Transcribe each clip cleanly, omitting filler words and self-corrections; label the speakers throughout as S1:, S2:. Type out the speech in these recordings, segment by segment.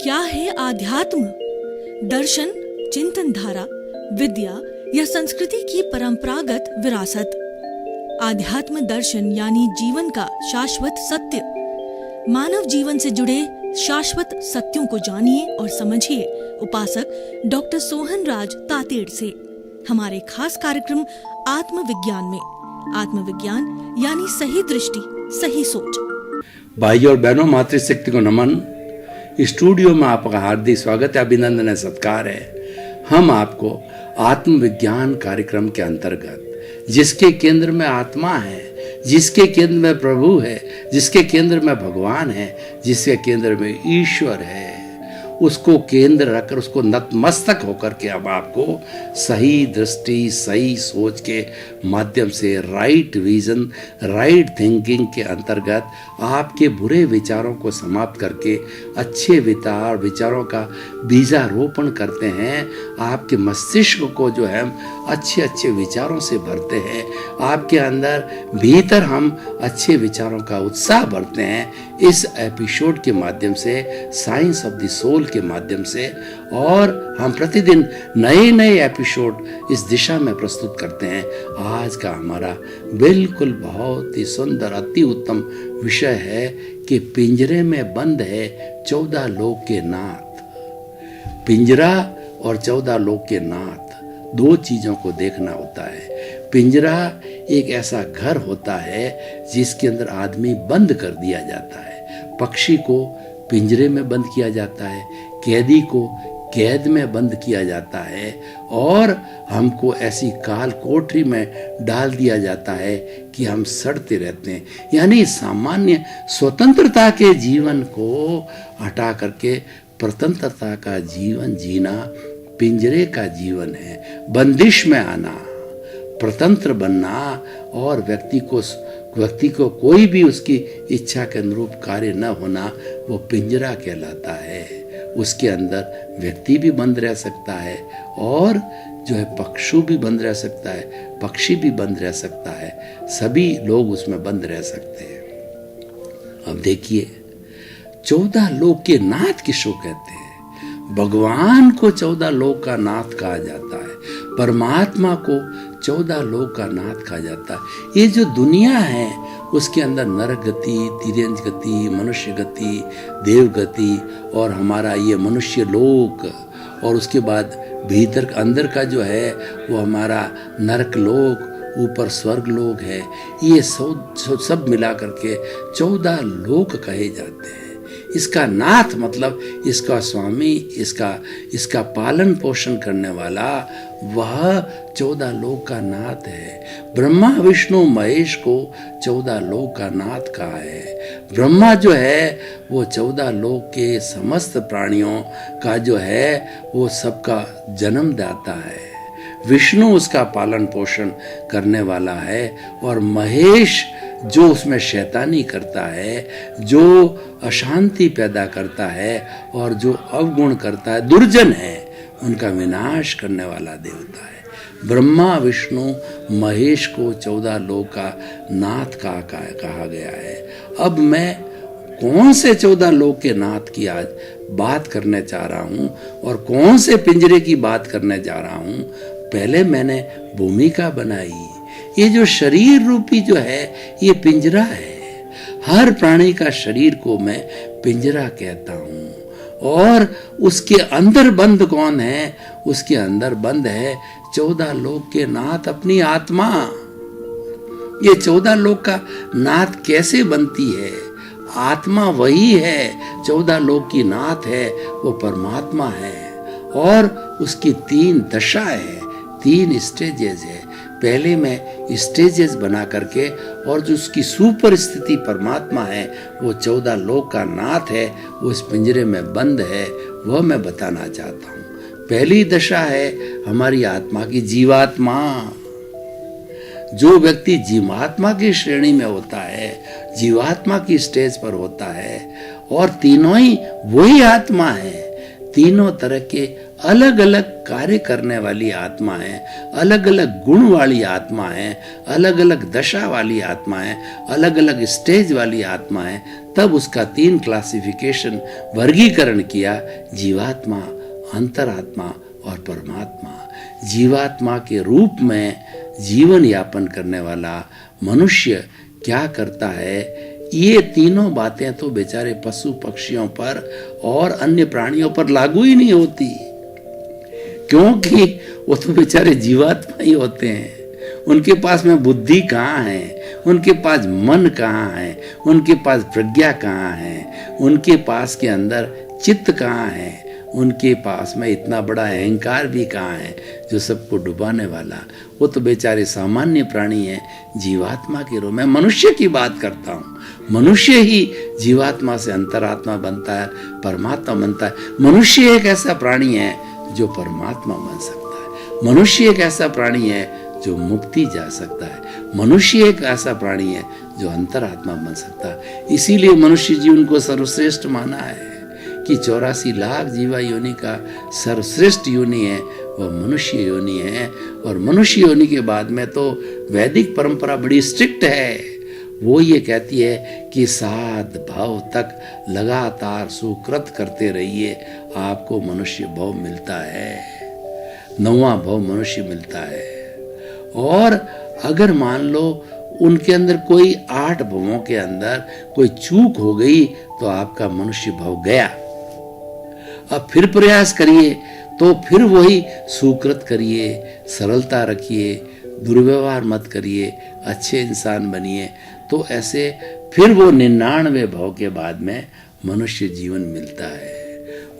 S1: क्या है आध्यात्म? दर्शन, चिंतन धारा, विद्या या संस्कृति की परंपरागत विरासत। आध्यात्म दर्शन यानी जीवन का शाश्वत सत्य। मानव जीवन से जुड़े शाश्वत सत्यों को जानिए और समझिए उपासक डॉक्टर सोहन राज तातेड़ से हमारे खास कार्यक्रम आत्मविज्ञान में। आत्मविज्ञान यानी सही दृष्टि, सही सोच।
S2: भाइयों और बहनों, मातृशक्ति को नमन। स्टूडियो में आपका हार्दिक स्वागत है, अभिनंदन है, सत्कार है। हम आपको आत्मविज्ञान कार्यक्रम के अंतर्गत जिसके केंद्र में आत्मा है, जिसके केंद्र में प्रभु है, जिसके केंद्र में भगवान है, जिसके केंद्र में ईश्वर है, उसको केंद्र रखकर उसको नतमस्तक होकर के अब आपको सही दृष्टि, सही सोच के माध्यम से राइट विजन, राइट थिंकिंग के अंतर्गत आपके बुरे विचारों को समाप्त करके अच्छे विचारों का बीजारोपण करते हैं। आपके मस्तिष्क को जो है अच्छे अच्छे विचारों से भरते हैं। आपके अंदर भीतर हम अच्छे विचारों का उत्साह भरते हैं इस एपिसोड के माध्यम से, साइंस ऑफ द सोल के माध्यम से। और हम प्रतिदिन नए नए एपिसोड इस दिशा में प्रस्तुत करते हैं। आज का हमारा बिल्कुल बहुत ही सुंदर, अति उत्तम विषय है कि पिंजरे में बंद है 14 लोक के नाथ। पिंजरा और 14 लोक के नाथ, दो चीजों को देखना होता है। पिंजरा एक ऐसा घर होता है जिसके अंदर आदमी बंद कर दिया जाता है। पक्षी को पिंजरे में बंद किया जाता है, कैदी को कैद में बंद किया जाता है, और हमको ऐसी काल कोठरी में डाल दिया जाता है कि हम सड़ते रहते हैं। यानी सामान्य स्वतंत्रता के जीवन को हटा करके स्वतंत्रता का जीवन जीना पिंजरे का जीवन है। बंदिश में आना, स्वतंत्र बनना, और व्यक्ति को कोई भी उसकी इच्छा के अनुरूप कार्य न होना, वो पिंजरा कहलाता है। उसके अंदर व्यक्ति भी बंद रह सकता है, और जो है पशु भी बंद रह सकता है, पक्षी भी बंद रह सकता है, सभी लोग उसमें बंद रह सकते हैं। अब देखिए, 14 लोक के नाथ किसको कहते हैं? भगवान को 14 लोक का नाथ कहा जाता है, परमात्मा को 14 लोक का नाथ कहा जाता है। ये जो दुनिया है उसके अंदर नरक गति, तिर्यंज गति, मनुष्य गति, देव गति, और हमारा ये मनुष्य लोक, और उसके बाद भीतर अंदर का जो है वो हमारा नरक लोक, ऊपर स्वर्ग लोक है। ये सब मिला करके 14 लोक कहे जाते हैं। इसका नाथ मतलब इसका स्वामी, इसका पालन पोषण करने वाला, वह 14 लोक का नाथ है। ब्रह्मा विष्णु महेश को 14 लोक का नाथ कहा है। ब्रह्मा जो है वो 14 लोक के समस्त प्राणियों का जो है वो सबका जन्मदाता है। विष्णु उसका पालन पोषण करने वाला है, और महेश जो उसमें शैतानी करता है, जो अशांति पैदा करता है, और जो अवगुण करता है, दुर्जन है, उनका विनाश करने वाला देवता है। ब्रह्मा विष्णु महेश को 14 लोक का नाथ कहा गया है। अब मैं कौन से 14 लोक के नाथ की आज बात करने जा रहा हूं, और कौन से पिंजरे की बात करने जा रहा हूं? पहले मैंने भूमिका बनाई। ये जो शरीर रूपी जो है ये पिंजरा है। हर प्राणी का शरीर को मैं पिंजरा कहता हूँ। और उसके अंदर बंद कौन है? उसके अंदर बंद है 14 लोक के नाथ, अपनी आत्मा। ये 14 लोक का नाथ कैसे बनती है? आत्मा वही है, 14 लोक की नाथ है, वो परमात्मा है। और उसकी 3 दशा है, 3 स्टेजेस है। पहले मैं स्टेजेस बना करके, और जो उसकी सुपर स्थिति परमात्मा है, वो 14 लोक का नाथ है, वो इस पिंजरे में बंद है, वह मैं बताना चाहता हूँ। पहली दशा है हमारी आत्मा की, जीवात्मा। जो व्यक्ति जीवात्मा की श्रेणी में होता है, जीवात्मा की स्टेज पर होता है, और तीनों ही वही आत्मा है, तीनों तरह के अलग अलग कार्य करने वाली आत्मा है, अलग अलग गुण वाली आत्मा है, अलग अलग दशा वाली आत्मा है, अलग अलग स्टेज वाली आत्मा है। तब उसका 3 क्लासिफिकेशन वर्गीकरण किया, जीवात्मा, अंतरात्मा और परमात्मा। जीवात्मा के रूप में जीवन यापन करने वाला मनुष्य क्या करता है, ये तीनों बातें तो बेचारे पशु पक्षियों पर और अन्य प्राणियों पर लागू ही नहीं होती, क्योंकि वो तो बेचारे जीवात्मा ही होते हैं। उनके पास में बुद्धि कहाँ है, उनके पास मन कहाँ है, उनके पास प्रज्ञा कहाँ है, उनके पास के अंदर चित्त कहाँ है, उनके पास में इतना बड़ा अहंकार भी कहाँ है जो सबको डुबाने वाला। वो तो बेचारे सामान्य प्राणी हैं, जीवात्मा के रूप में। मनुष्य की बात करता हूँ, मनुष्य ही जीवात्मा से अंतरात्मा बनता है, परमात्मा बनता है। मनुष्य एक ऐसा प्राणी है जो परमात्मा बन सकता है। मनुष्य एक ऐसा प्राणी है जो मुक्ति जा सकता है। मनुष्य एक ऐसा प्राणी है जो अंतरात्मा बन सकता है। इसीलिए मनुष्य जीवन को सर्वश्रेष्ठ माना है कि 84 लाख जीवा योनि का सर्वश्रेष्ठ योनि है वह मनुष्य योनि है। और मनुष्य योनि के बाद में तो वैदिक परंपरा बड़ी स्ट्रिक्ट है। वो ये कहती है कि 7 भाव तक लगातार सुकृत करते रहिए, आपको मनुष्य भाव मिलता है, 9वां भाव मनुष्य मिलता है। और अगर मान लो उनके अंदर कोई 8 भावों के अंदर कोई चूक हो गई तो आपका मनुष्य भाव गया। अब फिर प्रयास करिए, तो फिर वही सुकृत करिए, सरलता रखिए, दुर्व्यवहार मत करिए, अच्छे इंसान बनिए। तो ऐसे फिर वो 99 भाव के बाद में मनुष्य जीवन मिलता है।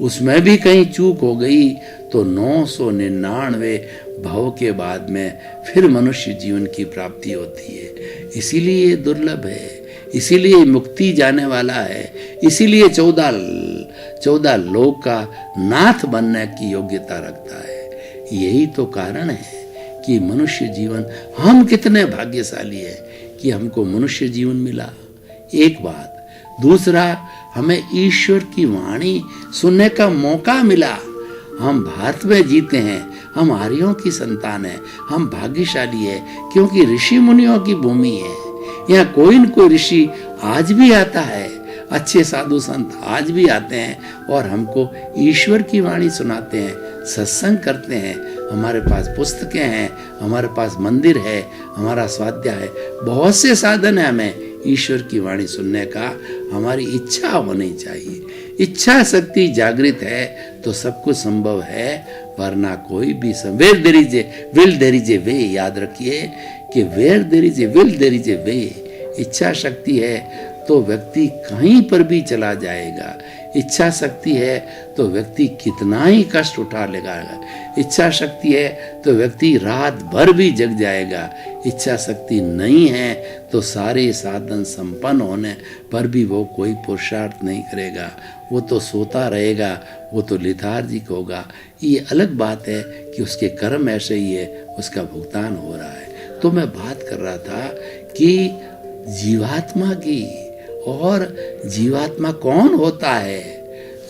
S2: उसमें भी कहीं चूक हो गई तो 999 भाव के बाद में फिर मनुष्य जीवन की प्राप्ति होती है। इसीलिए ये दुर्लभ है, इसीलिए मुक्ति जाने वाला है, इसीलिए 14 लोक का नाथ बनने की योग्यता रखता है। यही तो कारण है कि मनुष्य जीवन, हम कितने भाग्यशाली हैं कि हमको मनुष्य जीवन मिला, एक बात। दूसरा, हमें ईश्वर की वाणी सुनने का मौका मिला। हम भारत में जीते हैं, हम आर्यों की संतान हैं, हम भाग्यशाली है क्योंकि ऋषि मुनियों की भूमि है। यहाँ कोई न कोई ऋषि आज भी आता है, अच्छे साधु संत आज भी आते हैं और हमको ईश्वर की वाणी सुनाते हैं, सत्संग करते हैं। हमारे पास पुस्तकें हैं, हमारे पास मंदिर है, हमारा स्वाध्याय है, बहुत से साधन है हमें ईश्वर की वाणी सुनने का। हमारी इच्छा होनी चाहिए। इच्छा शक्ति जागृत है तो सब कुछ संभव है, वरना कोई भी where there is a will there is a way. याद रखिए कि where there is a will there is a way. इच्छा शक्ति है तो व्यक्ति कहीं पर भी चला जाएगा। इच्छा शक्ति है तो व्यक्ति कितना ही कष्ट उठा लेगा। इच्छा शक्ति है तो व्यक्ति रात भर भी जग जाएगा। इच्छा शक्ति नहीं है तो सारे साधन संपन्न होने पर भी वो कोई पुरुषार्थ नहीं करेगा, वो तो सोता रहेगा, वो तो लेथार्जिक होगा। ये अलग बात है कि उसके कर्म ऐसे ही है, उसका भुगतान हो रहा है। तो मैं बात कर रहा था कि जीवात्मा की, और जीवात्मा कौन होता है?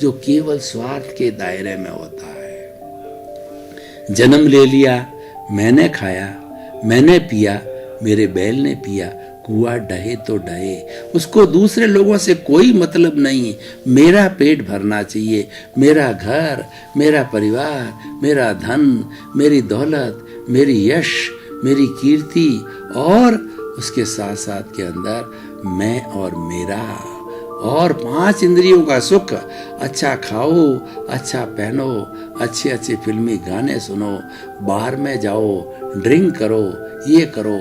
S2: जो केवल स्वार्थ के दायरे में होता है। जन्म ले लिया, मैंने खाया, मैंने पिया, मेरे बैल ने पिया, कुआं डहे तो डहे, उसको दूसरे लोगों से कोई मतलब नहीं। मेरा पेट भरना चाहिए, मेरा घर, मेरा परिवार, मेरा धन, मेरी दौलत, मेरी यश, मेरी कीर्ति, और उसके साथ साथ के अंदर मैं और मेरा, और 5 इंद्रियों का सुख। अच्छा खाओ, अच्छा पहनो, अच्छे अच्छे फिल्मी गाने सुनो, बार में जाओ, ड्रिंक करो, ये करो,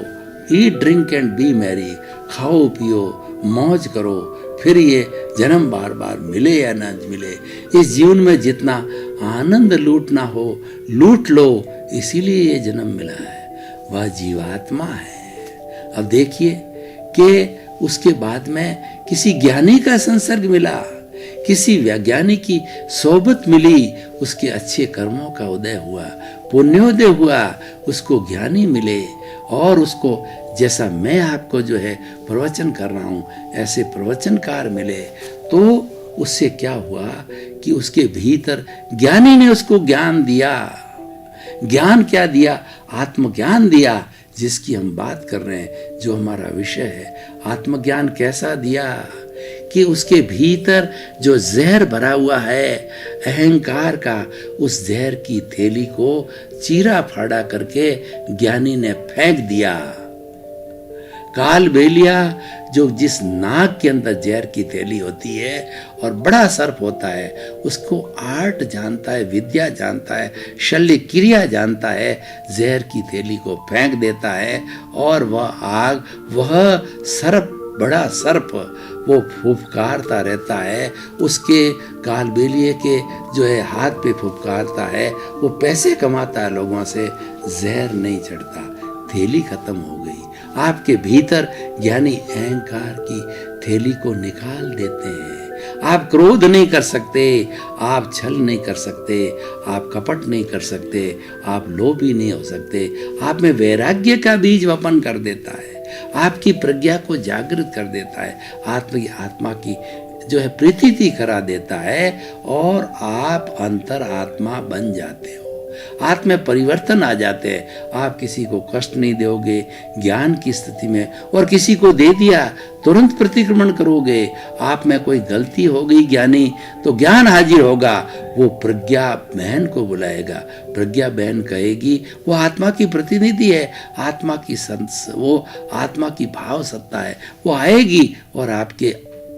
S2: eat drink and B Mary, खाओ पियो, मौज करो। फिर ये जन्म बार बार मिले या न मिले, इस जीवन में जितना आनंद लूटना हो लूट लो, इसीलिए ये जन्म मिला है। वह जीवात्मा है। अब देखिए कि उसके बाद में किसी ज्ञानी का संसर्ग मिला, किसी वैज्ञानिक की सोबत मिली, उसके अच्छे कर्मों का उदय हुआ, पुण्योदय हुआ, उसको ज्ञानी मिले, और उसको जैसा मैं आपको जो है प्रवचन कर रहा हूँ ऐसे प्रवचनकार मिले, तो उससे क्या हुआ कि उसके भीतर ज्ञानी ने उसको ज्ञान दिया। ज्ञान क्या दिया? आत्मज्ञान दिया, जिसकी हम बात कर रहे हैं, जो हमारा विषय है। आत्मज्ञान कैसा दिया कि उसके भीतर जो जहर भरा हुआ है अहंकार का, उस जहर की थैली को चीरा फाड़ा करके ज्ञानी ने फेंक दिया। काल बेलिया, जो जिस नाग के अंदर जहर की थैली होती है और बड़ा सर्प होता है, उसको आर्ट जानता है, विद्या जानता है, शल्य क्रिया जानता है, जहर की थैली को फेंक देता है और वह आग, वह सर्प, बड़ा सर्प, वो फुफकारता रहता है। उसके कालबेलिए के जो है हाथ पे फुफकारता है, वो पैसे कमाता है लोगों से, जहर नहीं चढ़ता, थैली खत्म हो गई। आपके भीतर ज्ञानी अहंकार की थैली को निकाल देते हैं। आप क्रोध नहीं कर सकते, आप छल नहीं कर सकते, आप कपट नहीं कर सकते, आप लोभी नहीं हो सकते। आप में वैराग्य का बीज वपन कर देता है, आपकी प्रज्ञा को जागृत कर देता है, आत्मा की जो है प्रतीति करा देता है और आप अंतर आत्मा बन जाते हो। आत्म में परिवर्तन आ जाते हैं। आप किसी को कष्ट नहीं दोगे ज्ञान की स्थिति में, और किसी को दे दिया तुरंत प्रतिक्रमण करोगे। आप में कोई गलती हो गई ज्ञानी, तो ज्ञान हाजिर होगा, वो प्रज्ञा बहन को बुलाएगा। प्रज्ञा बहन कहेगी, वो आत्मा की प्रतिनिधि है, आत्मा की वो आत्मा की भाव सत्ता है, वो आएगी और आपके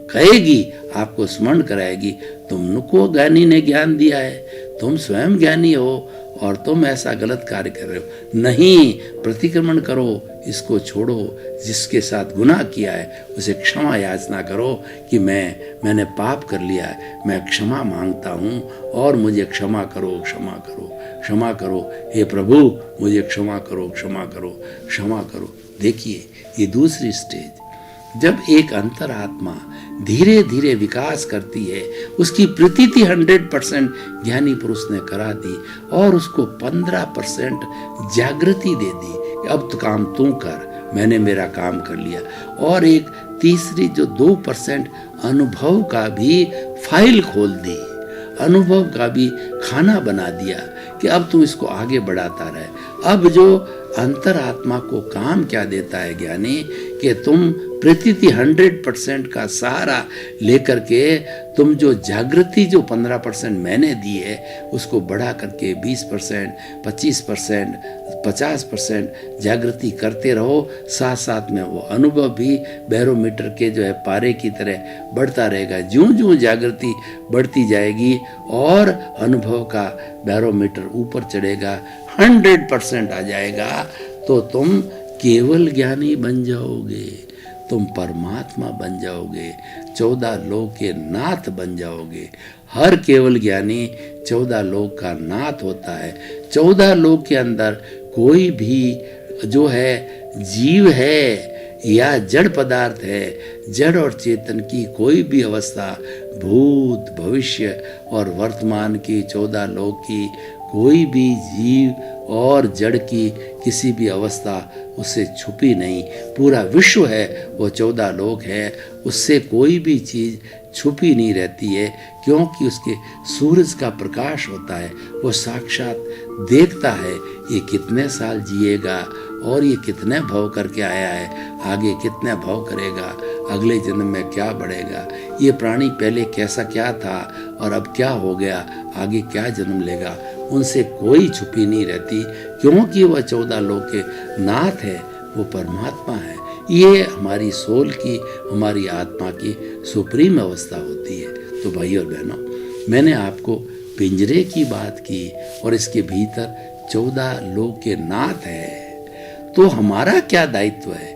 S2: कहेगी, आपको स्मरण कराएगी, तुमको ज्ञानी ने ज्ञान दिया है, तुम स्वयं ज्ञानी हो और तुम ऐसा गलत कार्य कर रहे हो। नहीं, प्रतिक्रमण करो, इसको छोड़ो। जिसके साथ गुनाह किया है उसे क्षमा याचना करो कि मैंने पाप कर लिया है, मैं क्षमा मांगता हूँ और मुझे क्षमा करो, क्षमा करो, क्षमा करो, हे प्रभु मुझे क्षमा करो, क्षमा करो, क्षमा करो। देखिए, ये दूसरी स्टेज, जब एक अंतरात्मा धीरे धीरे विकास करती है, उसकी प्रतीति 100% ज्ञानी पुरुष ने करा दी और उसको 15% जागृति दे दी कि अब तो काम तू कर, मैंने मेरा काम कर लिया। और एक तीसरी जो 2% अनुभव का भी फाइल खोल दी, अनुभव का भी खाना बना दिया कि अब तू इसको आगे बढ़ाता रहे। अब जो अंतरात्मा को काम क्या देता है ज्ञानी, कि तुम प्रतीति 100% का सहारा लेकर के तुम जो जागृति जो 15% मैंने दी है उसको बढ़ा करके 20%, 25%, 50% जागृति करते रहो। साथ साथ में वो अनुभव भी बैरोमीटर के जो है पारे की तरह बढ़ता रहेगा। ज्यों ज्यों जागृति बढ़ती जाएगी और अनुभव का बैरोमीटर ऊपर चढ़ेगा, 100% आ जाएगा, तो तुम केवल ज्ञानी बन जाओगे, तुम परमात्मा बन जाओगे, 14 लोक के नाथ बन जाओगे। हर केवल ज्ञानी 14 लोक का नाथ होता है। 14 लोक के अंदर कोई भी जो है जीव है या जड़ पदार्थ है, जड़ और चेतन की कोई भी अवस्था, भूत भविष्य और वर्तमान की 14 लोक की कोई भी जीव और जड़ की किसी भी अवस्था उससे छुपी नहीं। पूरा विश्व है वो 14 लोक है, उससे कोई भी चीज़ छुपी नहीं रहती है, क्योंकि उसके सूरज का प्रकाश होता है। वो साक्षात देखता है ये कितने साल जिएगा और ये कितने भव करके आया है, आगे कितने भव करेगा, अगले जन्म में क्या बढ़ेगा, ये प्राणी पहले कैसा क्या था और अब क्या हो गया, आगे क्या जन्म लेगा, उनसे कोई छुपी नहीं रहती, क्योंकि वह 14 लोक के नाथ है, वो परमात्मा है। ये हमारी सोल की, हमारी आत्मा की सुप्रीम अवस्था होती है। तो भाई और बहनों, मैंने आपको पिंजरे की बात की और इसके भीतर 14 लोक के नाथ है, तो हमारा क्या दायित्व है,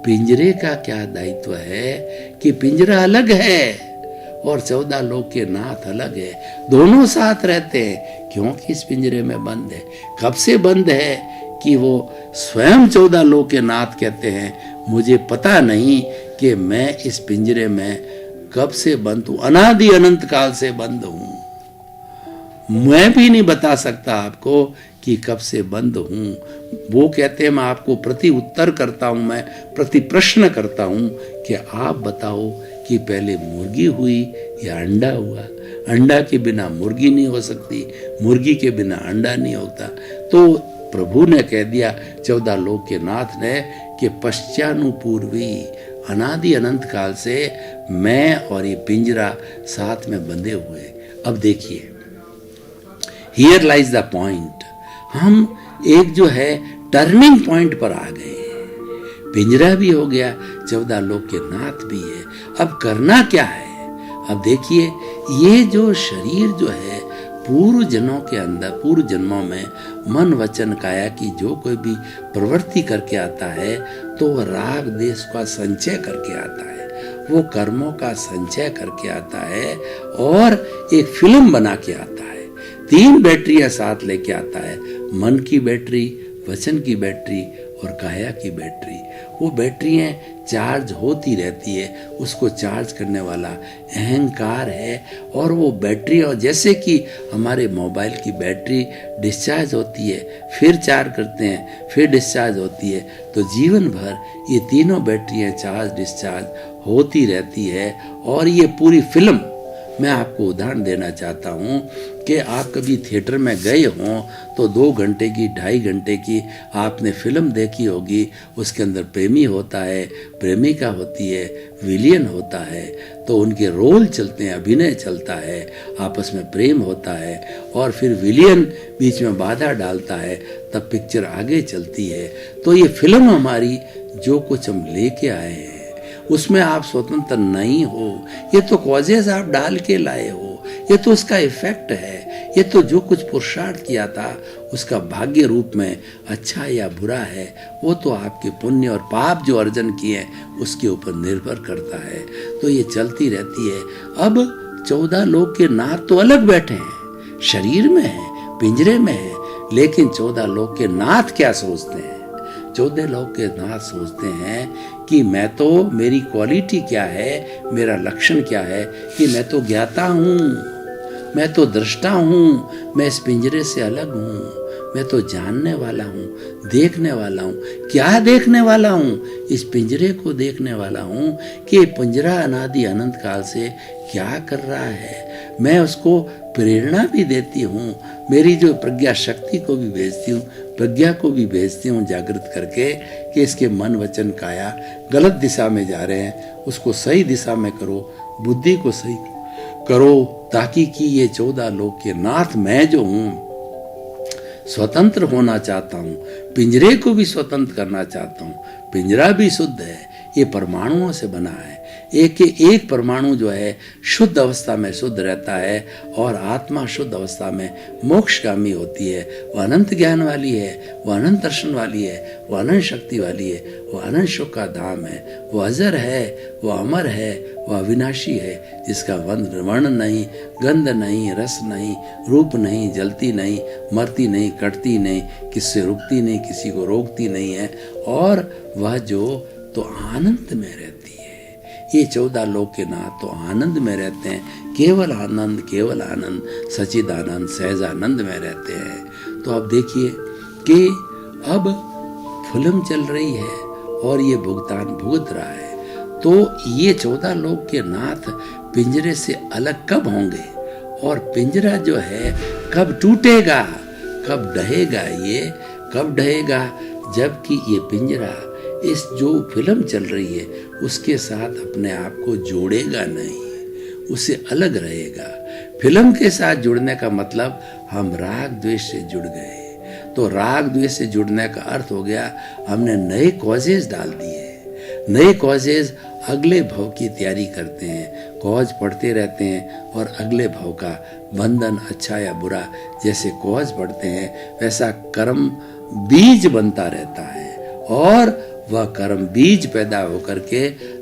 S2: पिंजरे का क्या दायित्व है कि पिंजरा अलग है और 14 लोक के नाथ अलग है, दोनों साथ रहते हैं, क्योंकि इस पिंजरे में बंद है। कब से बंद है कि वो स्वयं 14 लोक के नाथ कहते हैं, मुझे पता नहीं कि मैं इस पिंजरे में कब से बंद हूं, अनादि अनंत काल से बंद हूं। मैं भी नहीं बता सकता आपको कि कब से बंद हूं। वो कहते हैं, मैं आपको प्रति उत्तर करता हूं, मैं प्रति प्रश्न करता हूं कि आप बताओ कि पहले मुर्गी हुई या अंडा हुआ, अंडा के बिना मुर्गी नहीं हो सकती, मुर्गी के बिना अंडा नहीं होता। तो प्रभु ने कह दिया 14 लोक के नाथ ने कि पश्चानुपूर्वी, अनादि अनंत काल से मैं और ये पिंजरा साथ में बंधे हुए। अब देखिए, हियर लाइज द पॉइंट, हम एक जो है टर्निंग पॉइंट पर आ गए। पिंजरा भी हो गया, 14 लोक के नाथ भी है। अब करना क्या है? अब देखिए, ये जो शरीर जो है पूर्व जन्मों के अंदर, पूर्व जन्मों में मन वचन काया की जो कोई भी प्रवृत्ति करके आता है तो वह राग देश का संचय करके आता है, वो कर्मों का संचय करके आता है और एक फिल्म बना के आता है। 3 बैटरियां साथ लेके आता है, मन की बैटरी, वचन की बैटरी और काया की बैटरी। वो बैटरियां चार्ज होती रहती है, उसको चार्ज करने वाला अहंकार है। और वो बैटरी, और जैसे कि हमारे मोबाइल की बैटरी डिस्चार्ज होती है, फिर चार्ज करते हैं, फिर डिस्चार्ज होती है, तो जीवन भर ये तीनों बैटरियां चार्ज डिस्चार्ज होती रहती है। और ये पूरी फिल्म, मैं आपको उदाहरण देना चाहता हूँ कि आप कभी थिएटर में गए हों तो 2 घंटे की, 2.5 घंटे की आपने फिल्म देखी होगी। उसके अंदर प्रेमी होता है, प्रेमिका होती है, विलियन होता है, तो उनके रोल चलते हैं, अभिनय चलता है, आपस में प्रेम होता है और फिर विलियन बीच में बाधा डालता है, तब पिक्चर आगे चलती है। तो ये फिल्म हमारी, जो कुछ हम लेके आए हैं उसमें आप स्वतंत्र नहीं हो। ये तो कॉजेज आप डाल के लाए हो, ये तो उसका इफेक्ट है, ये तो जो कुछ पुरुषार्थ किया था उसका भाग्य रूप में अच्छा या बुरा है, वो तो आपके पुण्य और पाप जो अर्जन किए हैं उसके ऊपर निर्भर करता है। तो ये चलती रहती है। अब 14 लोक के नाथ तो अलग बैठे हैं, शरीर में है, पिंजरे में है, लेकिन 14 लोक के नाथ क्या सोचते हैं? 14 लोक के नाथ सोचते हैं कि मैं तो, मेरी क्वालिटी क्या है, मेरा लक्षण क्या है कि मैं तो ज्ञाता हूँ, मैं तो दृष्टा हूँ, मैं इस पिंजरे से अलग हूँ, मैं तो जानने वाला हूँ, देखने वाला हूँ। क्या देखने वाला हूँ? इस पिंजरे को देखने वाला हूँ कि पिंजरा अनादि अनंत काल से क्या कर रहा है। मैं उसको प्रेरणा भी देती हूँ, मेरी जो प्रज्ञा शक्ति को भी भेजती हूँ, प्रज्ञा को भी भेजती हूँ जागृत करके कि इसके मन वचन काया गलत दिशा में जा रहे हैं, उसको सही दिशा में करो, बुद्धि को सही करो, ताकि कि ये 14 लोक के नाथ मैं जो हूँ स्वतंत्र होना चाहता हूँ, पिंजरे को भी स्वतंत्र करना चाहता हूँ। पिंजरा भी शुद्ध है, ये परमाणुओं से बना है, एक परमाणु जो है शुद्ध अवस्था में शुद्ध रहता है और आत्मा शुद्ध अवस्था में मोक्षगामी होती है। वह अनंत ज्ञान वाली है, वह अनंत दर्शन वाली है, वह अनंत शक्ति वाली है, वह अनंत सुख का धाम है, वह अजर है, वह अमर है, वह अविनाशी है, जिसका वर्ण नहीं, गंध नहीं, रस नहीं, रूप नहीं, जलती नहीं, मरती नहीं, कटती नहीं, किससे रुकती नहीं, किसी को रोकती नहीं है, और वह जो तो आनंद में रहती है। ये 14 लोक के नाथ तो आनंद में रहते हैं, केवल आनंद, सच्चिदानंद, सहजानंद में रहते हैं। तो अब देखिए कि अब फिल्म चल रही है और ये भुगतान भुगत रहा है। तो ये 14 लोक के नाथ पिंजरे से अलग कब होंगे और पिंजरा जो है कब टूटेगा, कब ढहेगा? ये कब ढहेगा? जबकि ये पिंजरा इस जो फिल्म चल रही है उसके साथ अपने आप को जोड़ेगा नहीं, उससे अलग रहेगा। फिल्म के साथ जुड़ने का मतलब हम राग द्वेष से जुड़ गए। तो राग द्वेष से जुड़ने का अर्थ हो गया हमने नए कॉजेज डाल दिए। नए कॉजेज अगले भव की तैयारी करते हैं, कॉज पढ़ते रहते हैं और अगले भव का बंधन, अच्छा या बुरा, जैसे कॉज पढ़ते हैं वैसा कर्म बीज बनता रहता है और वह कर्म बीज पैदा होकर के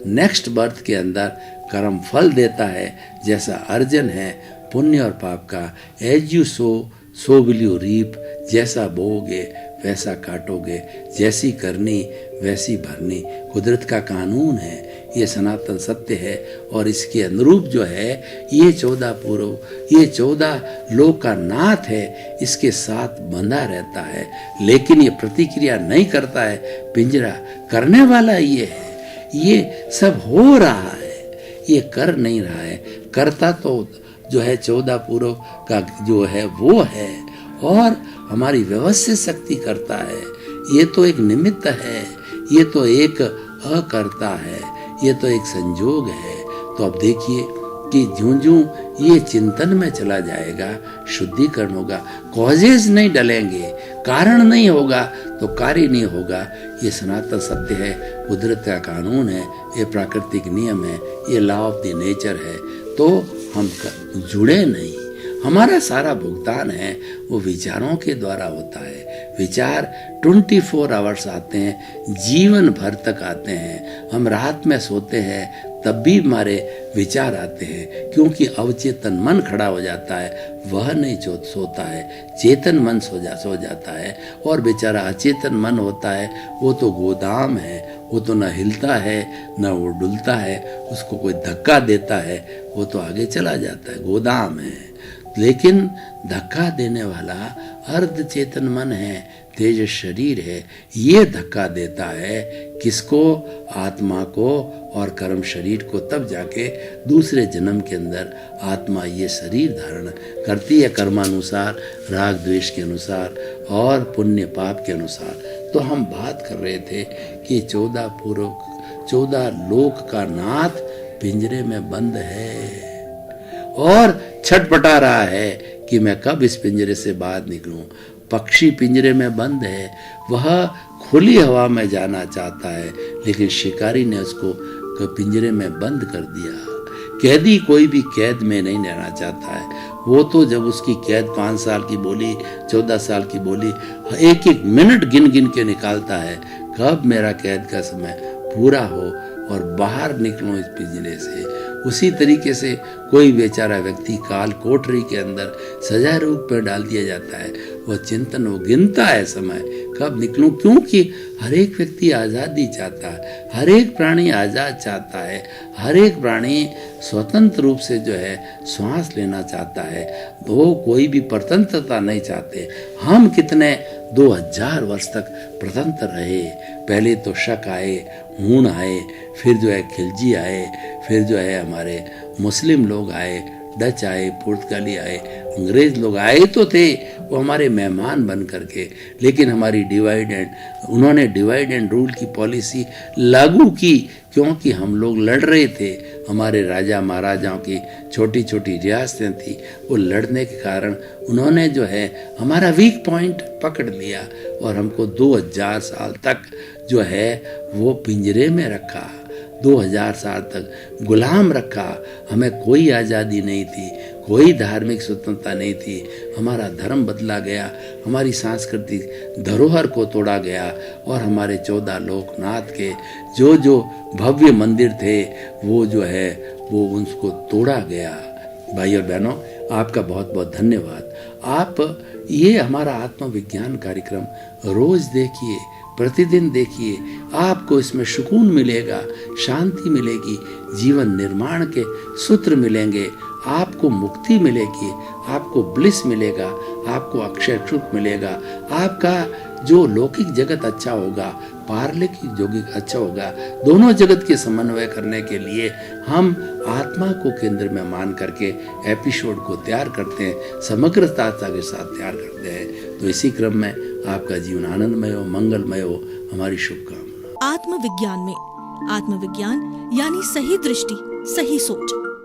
S2: नेक्स्ट बर्थ के अंदर कर्म फल देता है। जैसा अर्जन है पुण्य और पाप का, as you sow will you reap, जैसा बोओगे वैसा काटोगे, जैसी करनी वैसी भरनी, कुदरत का कानून है, ये सनातन सत्य है। और इसके अनुरूप जो है ये 14 पूर्व, ये 14 लोक का नाथ है, इसके साथ बंधा रहता है, लेकिन ये प्रतिक्रिया नहीं करता है। पिंजरा करने वाला ये है, ये सब हो रहा है, ये कर नहीं रहा है। करता तो जो है 14 पूर्व का जो है वो है, और हमारी व्यवस्थित शक्ति करता है। ये तो एक निमित्त है, ये तो एक अकर्ता है, ये तो एक संजोग है। तो अब देखिए कि ज्यों-ज्यों ये चिंतन में चला जाएगा, शुद्धिकरण होगा, कॉजेज नहीं डलेंगे, कारण नहीं होगा तो कार्य नहीं होगा। ये सनातन सत्य है, कुदरत का कानून है, ये प्राकृतिक नियम है, ये लॉ ऑफ द नेचर है। तो हम जुड़े नहीं, हमारा सारा भुगतान है वो विचारों के द्वारा होता है। विचार 24 आवर्स आते हैं, जीवन भर तक आते हैं। हम रात में सोते हैं तब भी हमारे विचार आते हैं, क्योंकि अवचेतन मन खड़ा हो जाता है, वह नहीं सोता है, चेतन मन सो जाता है। और बेचारा अचेतन मन होता है, वो तो गोदाम है, वो तो न हिलता है न वो डुलता है, उसको कोई धक्का देता है वो तो आगे चला जाता है, गोदाम है। लेकिन धक्का देने वाला अर्ध चेतन मन है, तेज शरीर है, ये धक्का देता है किसको? आत्मा को और कर्म शरीर को। तब जाके दूसरे जन्म के अंदर आत्मा ये शरीर धारण करती है, कर्मानुसार, राग द्वेष के अनुसार और पुण्य पाप के अनुसार। तो हम बात कर रहे थे कि 14 लोक का नाथ पिंजरे में बंद है और छटपटा रहा है कि मैं कब इस पिंजरे से बाहर निकलूं। पक्षी पिंजरे में बंद है, वह खुली हवा में जाना चाहता है, लेकिन शिकारी ने उसको पिंजरे में बंद कर दिया। कैदी कोई भी कैद में नहीं रहना चाहता है। वो तो जब उसकी कैद 5 साल की बोली, 14 साल की बोली, एक एक मिनट गिन गिन के निकालता है, कब मेरा कैद का समय पूरा हो और बाहर निकलूं इस पिंजरे से। उसी तरीके से कोई बेचारा व्यक्ति काल कोठरी के अंदर सजा रूप पर डाल दिया जाता है, वह चिंतन, वो गिनता है समय, कब निकलूं, क्योंकि हर एक व्यक्ति आज़ादी चाहता है, हर एक प्राणी आज़ाद चाहता है, हर एक प्राणी स्वतंत्र रूप से जो है श्वास लेना चाहता है। वो कोई भी परतंत्रता नहीं चाहते। हम कितने 2000 वर्ष तक प्रतंत्र रहे। पहले तो शक आए, हूण आए, फिर जो है खिलजी आए, फिर जो है हमारे मुस्लिम लोग आए, डच आए, पुर्तगाली आए, अंग्रेज लोग आए तो थे, वो हमारे मेहमान बन करके। लेकिन हमारी उन्होंने डिवाइड एंड रूल की पॉलिसी लागू की, क्योंकि हम लोग लड़ रहे थे। हमारे राजा महाराजाओं की छोटी छोटी रियासतें थी, वो लड़ने के कारण उन्होंने जो है हमारा वीक पॉइंट पकड़ लिया और हमको 2000 साल तक जो है वो पिंजरे में रखा, 2000 साल तक गुलाम रखा। हमें कोई आज़ादी नहीं थी, कोई धार्मिक स्वतंत्रता नहीं थी। हमारा धर्म बदला गया, हमारी सांस्कृतिक धरोहर को तोड़ा गया और हमारे 14 लोकनाथ के जो भव्य मंदिर थे वो जो है वो उनको तोड़ा गया। भाई और बहनों, आपका बहुत बहुत धन्यवाद। आप ये हमारा आत्मविज्ञान कार्यक्रम रोज देखिए, प्रतिदिन देखिए, आपको इसमें सुकून मिलेगा, शांति मिलेगी, जीवन निर्माण के सूत्र मिलेंगे, आपको मुक्ति मिलेगी, आपको ब्लिस मिलेगा, आपको अक्षय सुख मिलेगा, आपका जो लौकिक जगत अच्छा होगा, पारलौकिक जगत अच्छा होगा। दोनों जगत के समन्वय करने के लिए हम आत्मा को केंद्र में मान करके एपिसोड को तैयार करते हैं, समग्रता के साथ तैयार करते हैं। तो इसी क्रम में आपका जीवन आनंदमय हो, मंगलमय हो, हमारी शुभकामना।
S1: आत्मविज्ञान में आत्मविज्ञान यानी सही दृष्टि, सही सोच।